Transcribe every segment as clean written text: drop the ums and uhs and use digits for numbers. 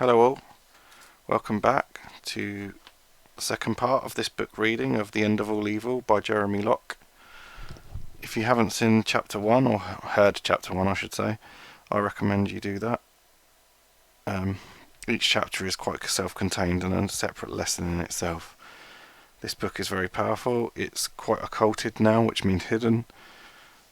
Hello all, welcome back to the second part of this book reading of The End of All Evil by Jeremy Locke. If you haven't seen chapter 1, or heard chapter 1 I should say, I recommend you do that. Each chapter is quite self-contained and a separate lesson in itself. This book is very powerful, it's quite occulted now, which means hidden,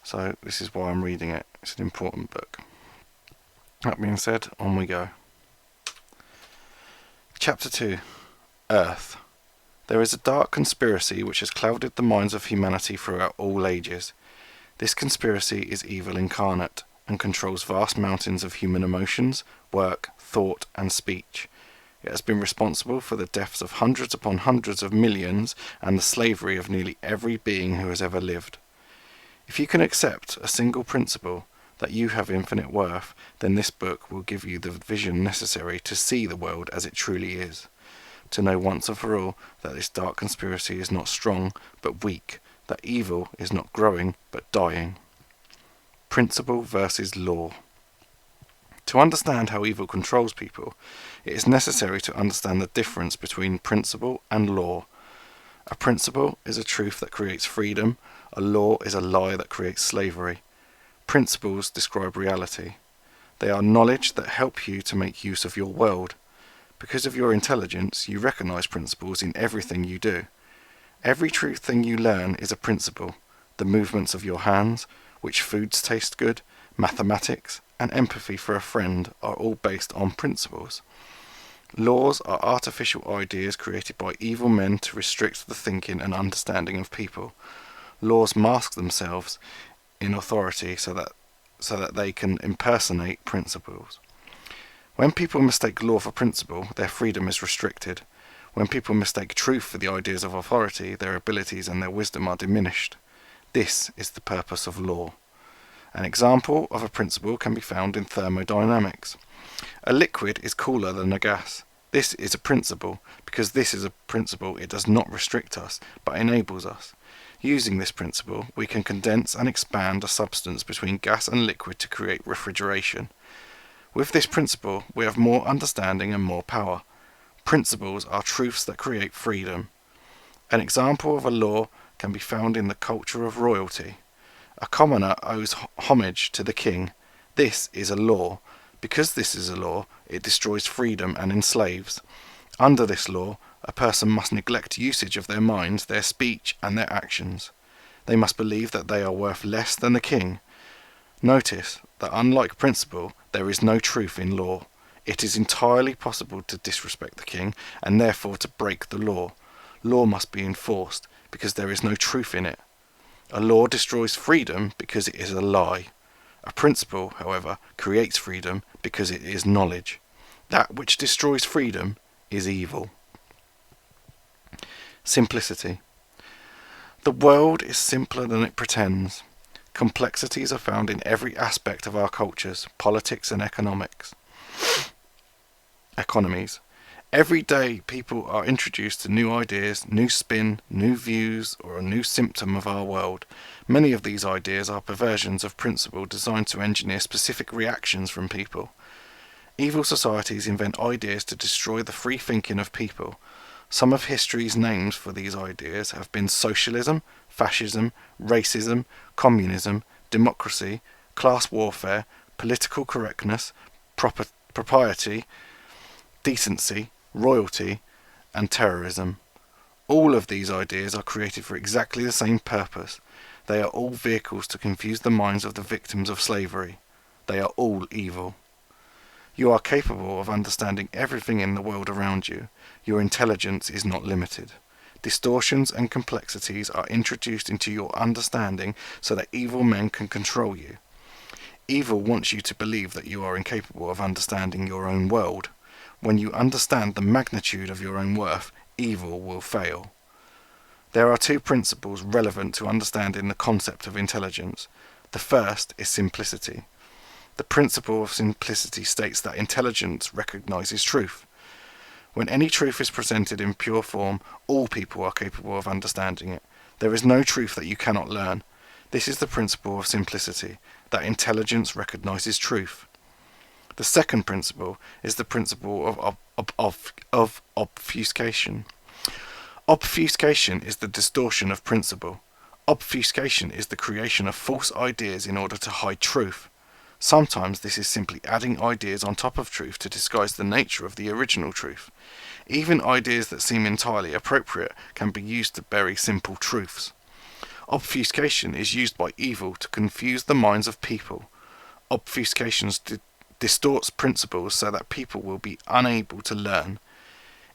so this is why I'm reading it. It's an important book. That being said, on we go. Chapter 2. Earth. There is a dark conspiracy which has clouded the minds of humanity throughout all ages. This conspiracy is evil incarnate, and controls vast mountains of human emotions, work, thought, and speech. It has been responsible for the deaths of hundreds upon hundreds of millions, and the slavery of nearly every being who has ever lived. If you can accept a single principle, that you have infinite worth, then this book will give you the vision necessary to see the world as it truly is. To know once and for all that this dark conspiracy is not strong, but weak, that evil is not growing, but dying. Principle versus law. To understand how evil controls people, it is necessary to understand the difference between principle and law. A principle is a truth that creates freedom, a law is a lie that creates slavery. Principles describe reality. They are knowledge that help you to make use of your world. Because of your intelligence, you recognize principles in everything you do. Every true thing you learn is a principle. The movements of your hands, which foods taste good, mathematics, and empathy for a friend are all based on principles. Laws are artificial ideas created by evil men to restrict the thinking and understanding of people. Laws mask themselves in authority so that they can impersonate principles. When people mistake law for principle, their freedom is restricted. When people mistake truth for the ideas of authority, their abilities and their wisdom are diminished. This is the purpose of law. An example of a principle can be found in thermodynamics. A liquid is cooler than a gas. This is a principle. Because this is a principle, it does not restrict us, but enables us. Using this principle, we can condense and expand a substance between gas and liquid to create refrigeration. With this principle, we have more understanding and more power. Principles are truths that create freedom. An example of a law can be found in the culture of royalty. A commoner owes homage to the king. This is a law. Because this is a law, it destroys freedom and enslaves. Under this law, a person must neglect usage of their minds, their speech, and their actions. They must believe that they are worth less than the king. Notice that unlike principle, there is no truth in law. It is entirely possible to disrespect the king, and therefore to break the law. Law must be enforced, because there is no truth in it. A law destroys freedom because it is a lie. A principle, however, creates freedom because it is knowledge. That which destroys freedom is evil. Simplicity. The world is simpler than it pretends. Complexities are found in every aspect of our cultures, politics and economies. Every day people are introduced to new ideas, new spin, new views, or a new symptom of our world. Many of these ideas are perversions of principle designed to engineer specific reactions from people. Evil societies invent ideas to destroy the free thinking of people. Some of history's names for these ideas have been socialism, fascism, racism, communism, democracy, class warfare, political correctness, propriety, decency, royalty, and terrorism. All of these ideas are created for exactly the same purpose. They are all vehicles to confuse the minds of the victims of slavery. They are all evil. You are capable of understanding everything in the world around you. Your intelligence is not limited. Distortions and complexities are introduced into your understanding so that evil men can control you. Evil wants you to believe that you are incapable of understanding your own world. When you understand the magnitude of your own worth, evil will fail. There are two principles relevant to understanding the concept of intelligence. The first is simplicity. The principle of simplicity states that intelligence recognizes truth. When any truth is presented in pure form, all people are capable of understanding it. There is no truth that you cannot learn. This is the principle of simplicity, that intelligence recognizes truth. The second principle is the principle of obfuscation. Obfuscation is the distortion of principle. Obfuscation is the creation of false ideas in order to hide truth. Sometimes this is simply adding ideas on top of truth to disguise the nature of the original truth. Even ideas that seem entirely appropriate can be used to bury simple truths. Obfuscation is used by evil to confuse the minds of people. Obfuscation distorts principles so that people will be unable to learn.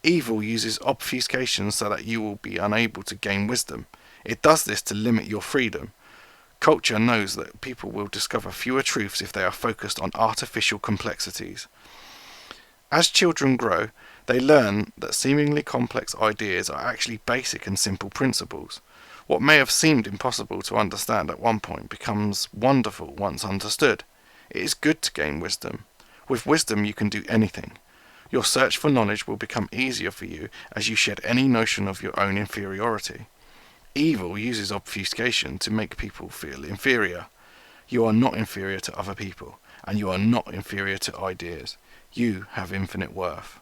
Evil uses obfuscation so that you will be unable to gain wisdom. It does this to limit your freedom. Culture knows that people will discover fewer truths if they are focused on artificial complexities. As children grow, they learn that seemingly complex ideas are actually basic and simple principles. What may have seemed impossible to understand at one point becomes wonderful once understood. It is good to gain wisdom. With wisdom you can do anything. Your search for knowledge will become easier for you as you shed any notion of your own inferiority. Evil uses obfuscation to make people feel inferior. You are not inferior to other people, and you are not inferior to ideas. You have infinite worth.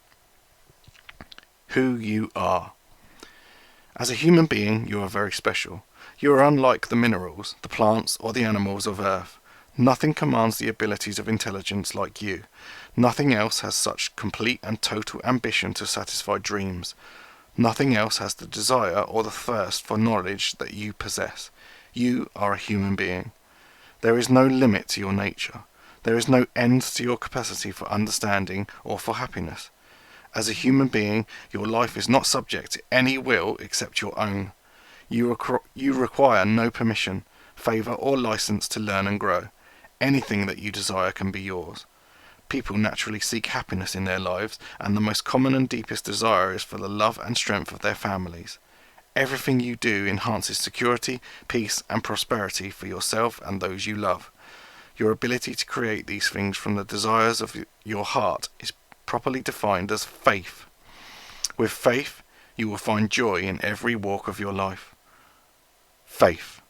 Who you are. As a human being, you are very special. You are unlike the minerals, the plants, or the animals of Earth. Nothing commands the abilities of intelligence like you. Nothing else has such complete and total ambition to satisfy dreams. Nothing else has the desire or the thirst for knowledge that you possess. You are a human being. There is no limit to your nature. There is no end to your capacity for understanding or for happiness. As a human being, your life is not subject to any will except your own. You require no permission, favour or license to learn and grow. Anything that you desire can be yours. People naturally seek happiness in their lives, and the most common and deepest desire is for the love and strength of their families. Everything you do enhances security, peace, and prosperity for yourself and those you love. Your ability to create these things from the desires of your heart is properly defined as faith. With faith, you will find joy in every walk of your life. Faith.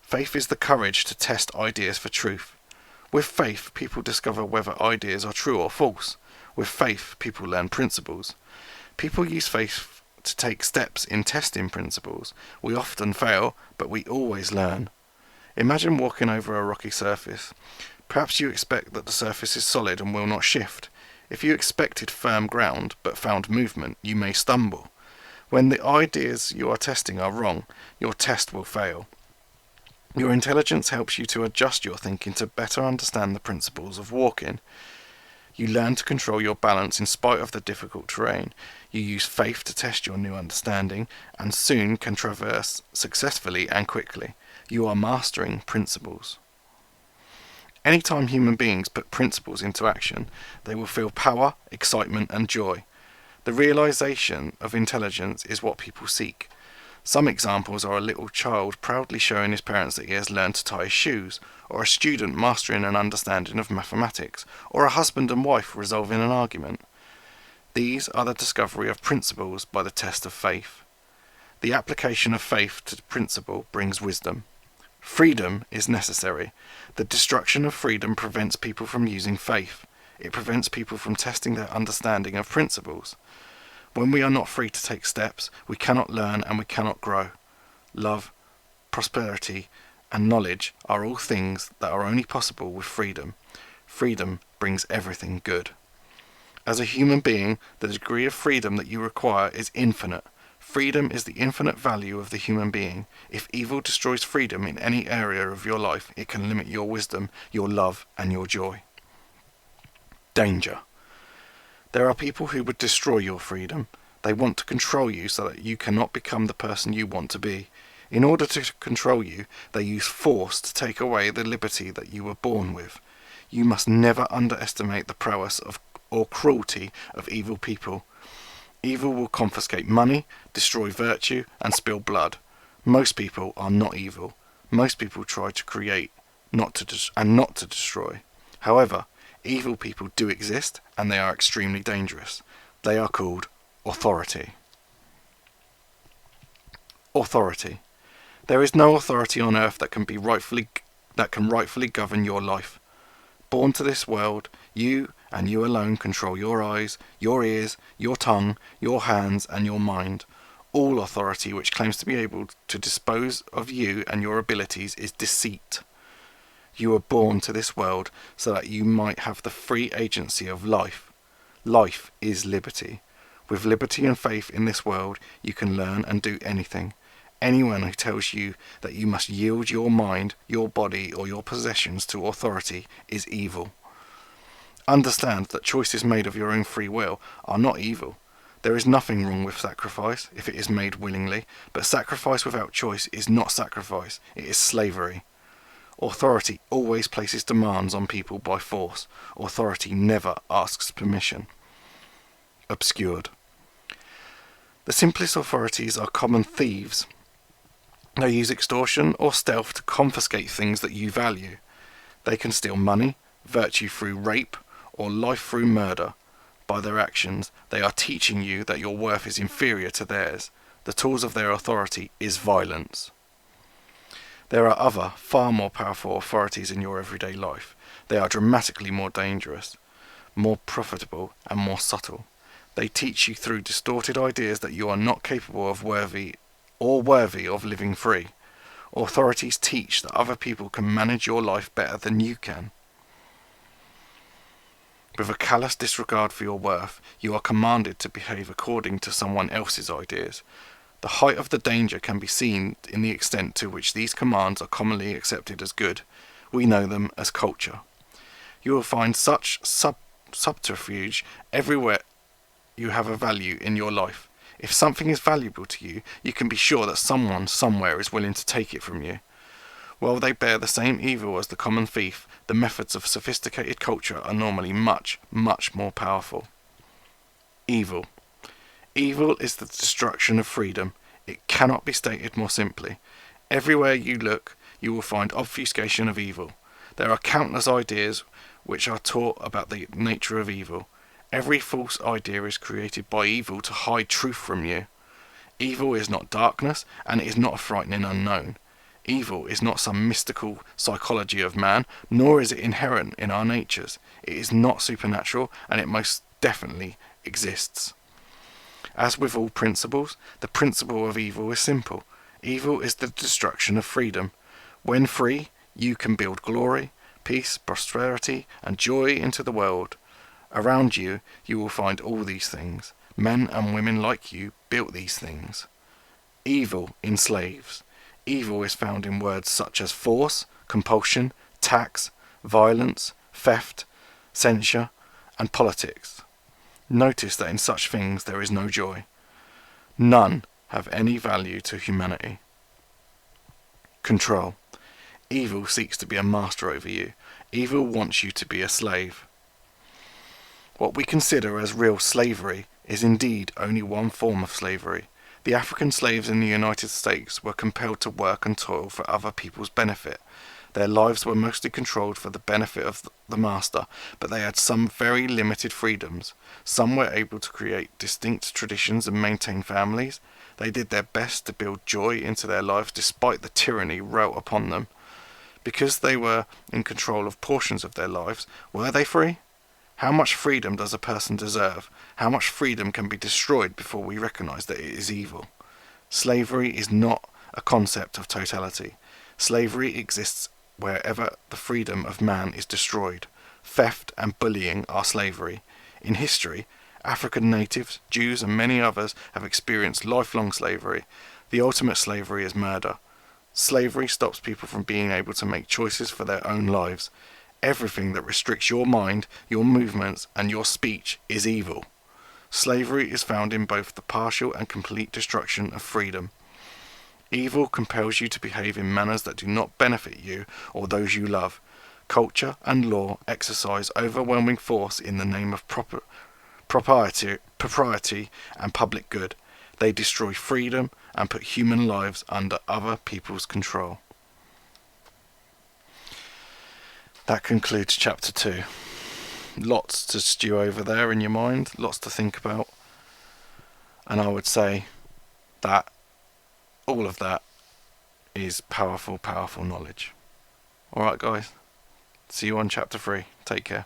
Faith is the courage to test ideas for truth. With faith, people discover whether ideas are true or false. With faith, people learn principles. People use faith to take steps in testing principles. We often fail, but we always learn. Imagine walking over a rocky surface. Perhaps you expect that the surface is solid and will not shift. If you expected firm ground, but found movement, you may stumble. When the ideas you are testing are wrong, your test will fail. Your intelligence helps you to adjust your thinking to better understand the principles of walking. You learn to control your balance in spite of the difficult terrain. You use faith to test your new understanding, and soon can traverse successfully and quickly. You are mastering principles. Anytime human beings put principles into action, they will feel power, excitement, and joy. The realization of intelligence is what people seek. Some examples are a little child proudly showing his parents that he has learned to tie his shoes, or a student mastering an understanding of mathematics, or a husband and wife resolving an argument. These are the discovery of principles by the test of faith. The application of faith to principle brings wisdom. Freedom is necessary. The destruction of freedom prevents people from using faith. It prevents people from testing their understanding of principles. When we are not free to take steps, we cannot learn and we cannot grow. Love, prosperity, and knowledge are all things that are only possible with freedom. Freedom brings everything good. As a human being, the degree of freedom that you require is infinite. Freedom is the infinite value of the human being. If evil destroys freedom in any area of your life, it can limit your wisdom, your love, and your joy. Danger. There are people who would destroy your freedom. They want to control you so that you cannot become the person you want to be. In order to control you, they use force to take away the liberty that you were born with. You must never underestimate the prowess or cruelty of evil people. Evil will confiscate money, destroy virtue, and spill blood. Most people are not evil. Most people try to create, not to destroy. However, evil people do exist, and they are extremely dangerous. They are called authority. Authority. There is no authority on earth that can rightfully govern your life. born to this world. You and you alone control your eyes, your ears, your tongue, your hands, and your mind. All authority which claims to be able to dispose of you and your abilities is deceit. You were born to this world so that you might have the free agency of life. Life is liberty. With liberty and faith in this world, you can learn and do anything. Anyone who tells you that you must yield your mind, your body, or your possessions to authority is evil. Understand that choices made of your own free will are not evil. There is nothing wrong with sacrifice if it is made willingly, but sacrifice without choice is not sacrifice, it is slavery. Authority always places demands on people by force. Authority never asks permission. Obscured. The simplest authorities are common thieves. They use extortion or stealth to confiscate things that you value. They can steal money, virtue through rape, or life through murder. By their actions, they are teaching you that your worth is inferior to theirs. The tools of their authority is violence. There are other, far more powerful authorities in your everyday life. They are dramatically more dangerous, more profitable, and more subtle. They teach you through distorted ideas that you are not capable of worthy of living free. Authorities teach that other people can manage your life better than you can. With a callous disregard for your worth, you are commanded to behave according to someone else's ideas. The height of the danger can be seen in the extent to which these commands are commonly accepted as good. We know them as culture. You will find such subterfuge everywhere you have a value in your life. If something is valuable to you, you can be sure that someone somewhere is willing to take it from you. While they bear the same evil as the common thief, the methods of sophisticated culture are normally much, much more powerful. Evil. Evil is the destruction of freedom. It cannot be stated more simply. Everywhere you look, you will find obfuscation of evil. There are countless ideas which are taught about the nature of evil. Every false idea is created by evil to hide truth from you. Evil is not darkness, and it is not a frightening unknown. Evil is not some mystical psychology of man, nor is it inherent in our natures. It is not supernatural, and it most definitely exists. As with all principles, the principle of evil is simple. Evil is the destruction of freedom. When free, you can build glory, peace, prosperity, and joy into the world. Around you, you will find all these things. Men and women like you built these things. Evil enslaves. Evil is found in words such as force, compulsion, tax, violence, theft, censure, and politics. Notice that in such things there is no joy. None have any value to humanity. Control. Evil seeks to be a master over you. Evil wants you to be a slave. What we consider as real slavery is indeed only one form of slavery. The African slaves in the United States were compelled to work and toil for other people's benefit. Their lives were mostly controlled for the benefit of the master, but they had some very limited freedoms. Some were able to create distinct traditions and maintain families. They did their best to build joy into their lives despite the tyranny wrought upon them. Because they were in control of portions of their lives, were they free? How much freedom does a person deserve? How much freedom can be destroyed before we recognize that it is evil? Slavery is not a concept of totality. Slavery exists wherever the freedom of man is destroyed. Theft and bullying are slavery. In history, African natives, Jews, and many others have experienced lifelong slavery. The ultimate slavery is murder. Slavery stops people from being able to make choices for their own lives. Everything that restricts your mind, your movements, and your speech is evil. Slavery is found in both the partial and complete destruction of freedom. Evil compels you to behave in manners that do not benefit you or those you love. Culture and law exercise overwhelming force in the name of propriety and public good. They destroy freedom and put human lives under other people's control. That concludes chapter 2. Lots to stew over there in your mind, lots to think about. And I would say that all of that is powerful, powerful knowledge. Alright guys, See you on chapter 3. Take care.